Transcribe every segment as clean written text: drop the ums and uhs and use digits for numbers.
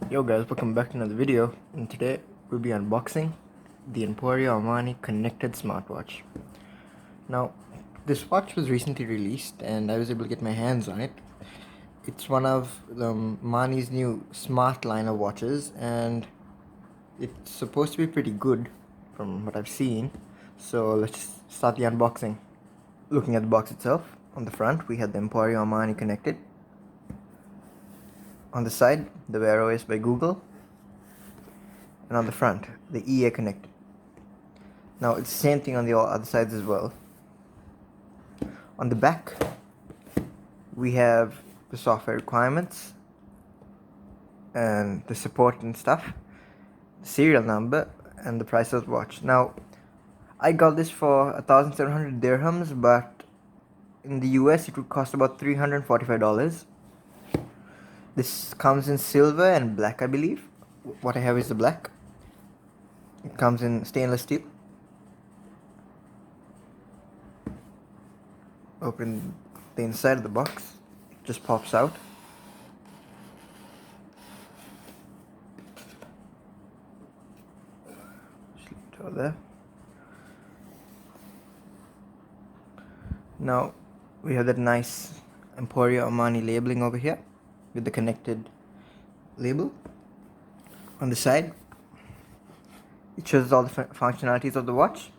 Yo guys, welcome back to another video, and today we'll be unboxing the Emporio Armani connected smartwatch. Now, this watch was recently released and I was able to get my hands on it. It's one of Armani's new smart line of watches and it's supposed to be pretty good from what I've seen. So let's just start the unboxing. Looking at the box itself, on the front we have the Emporio Armani connected. On the side, the Wear OS by Google. And on the front, the EA connected. Now it's the same thing on the other sides as well. On the back, we have the software requirements and the support and stuff, the serial number, and the price of the watch. Now, I got this for 1,700 dirhams, but in the US it would cost about $345. This comes in silver and black, I believe. What I have is the black. It comes in stainless steel. Open the inside of the box, it just pops out. Just leave it over there. Now we have that nice Emporio Armani labeling over here with the connected label. On the side, it shows all the functionalities of the watch.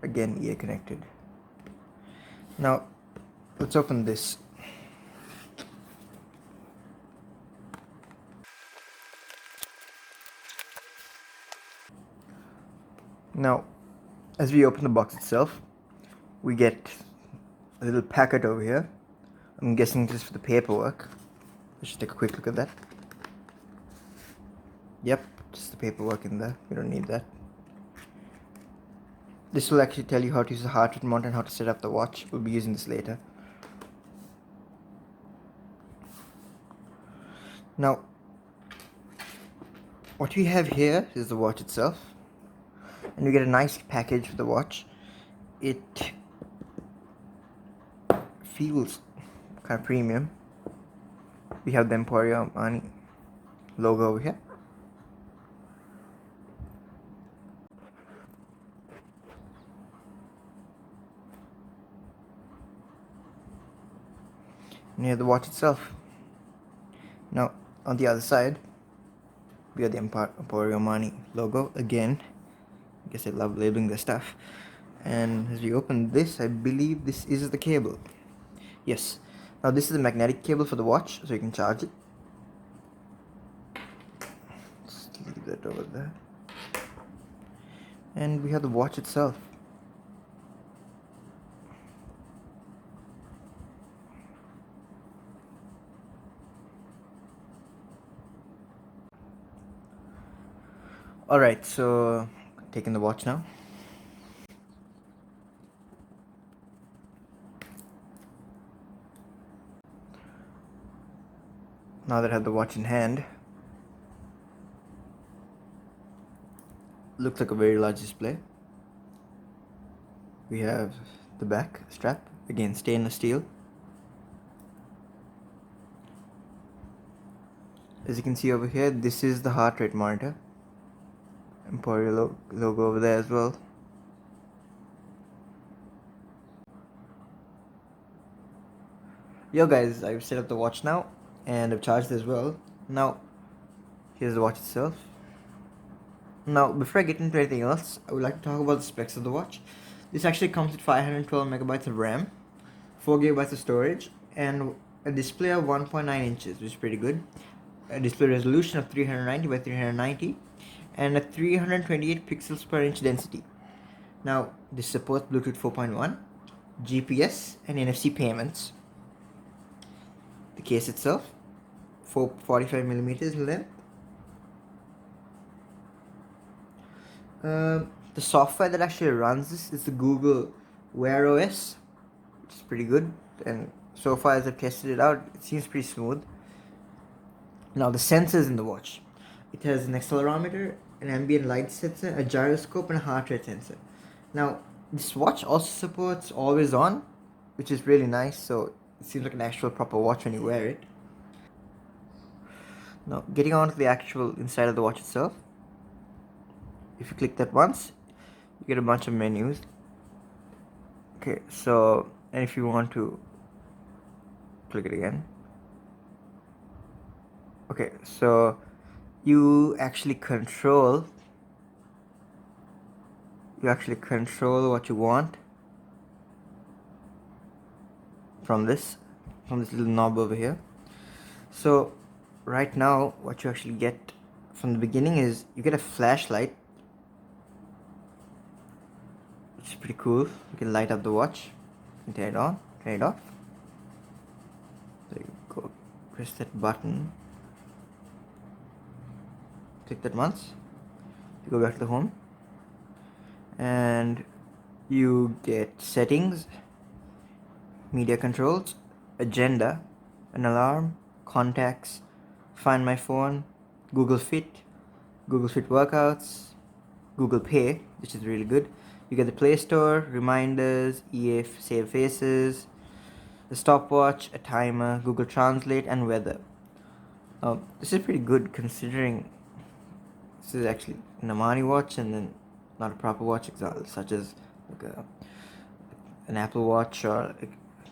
Again, EA connected. Now, let's open this. Now, as we open the box itself, we get a little packet over here. I'm guessing this is for the paperwork. Let's just take a quick look at that. Yep, just the paperwork in there. We don't need that. This will actually tell you how to use the heart rate monitor and how to set up the watch. We'll be using this later. Now, what we have here is the watch itself. And you get a nice package for the watch. It feels kind of premium. We have the Emporio Armani logo over here. Near the watch itself. Now, on the other side, we have the Emporio Armani logo again. I guess I love labeling their stuff. And as we open this, I believe this is the cable. Yes. Now this is the magnetic cable for the watch, so you can charge it. Just leave that over there. And we have the watch itself. Alright, so taking the watch now. Now that I have the watch in hand, looks like a very large display. We have the back strap, again stainless steel. As you can see over here, this is the heart rate monitor. Emporio logo over there as well. Yo guys, I've set up the watch now and I've charged as well. Now, here's the watch itself. Now, before I get into anything else, I would like to talk about the specs of the watch. This actually comes with 512 megabytes of RAM, 4 gigabytes of storage, and a display of 1.9 inches, which is pretty good. A display resolution of 390 by 390, and a 328 pixels per inch density. Now, this supports Bluetooth 4.1, GPS, and NFC payments. The case itself, 45 millimeters in length. The software that actually runs this is the Google Wear OS, which is pretty good, and so far as I've tested it out, it seems pretty smooth. Now the sensors in the watch. It has an accelerometer, an ambient light sensor, a gyroscope, and a heart rate sensor. Now this watch also supports always on, which is really nice, so it seems like an actual proper watch when you wear it. Now, getting on to the actual inside of the watch itself, if you click that once, you get a bunch of menus. Okay, so, and if you want to click it again, okay, so you actually control what you want from this little knob over here. So right now what you actually get from the beginning is you get a flashlight, which is pretty cool. You can light up the watch, you can turn it on, turn it off. So you go press that button, click that once, you go back to the home, and you get settings, media controls, agenda, an alarm, contacts, find my phone, Google Fit, Google Fit workouts, Google Pay, which is really good. You get the Play Store, reminders, EF, save faces, a stopwatch, a timer, Google Translate, and weather. This is pretty good considering this is actually an Armani watch and then not a proper watch, such as like an Apple Watch or a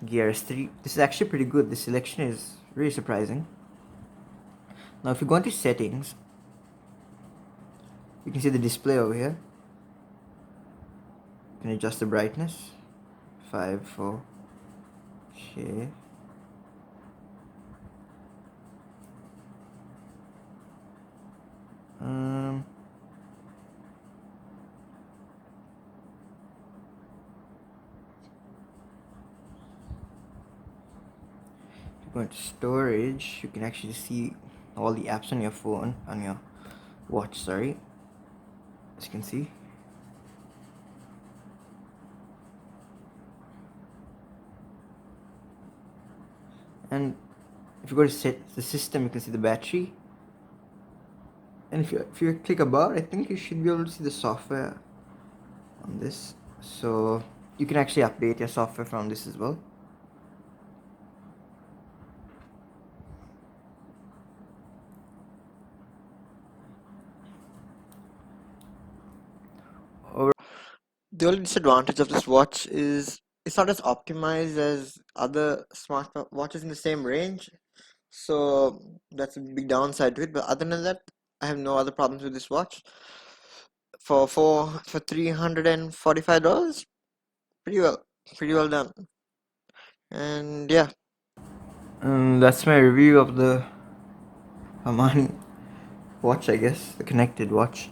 Gear S3. This is actually pretty good. The selection is really surprising. Now, if you go into settings, you can see the display over here. You can adjust the brightness, 5, 4. Okay. If you go into storage, you can actually see all the apps on your phone, on your watch, sorry. As you can see. And if you go to set the system, you can see the battery. And if you click about, I think you should be able to see the software on this. So you can actually update your software from this as well. The only disadvantage of this watch is it's not as optimized as other smart watches in the same range. So that's a big downside to it. But other than that, I have no other problems with this watch. For $345, pretty well done. And yeah, that's my review of the Armani watch, I guess, the connected watch.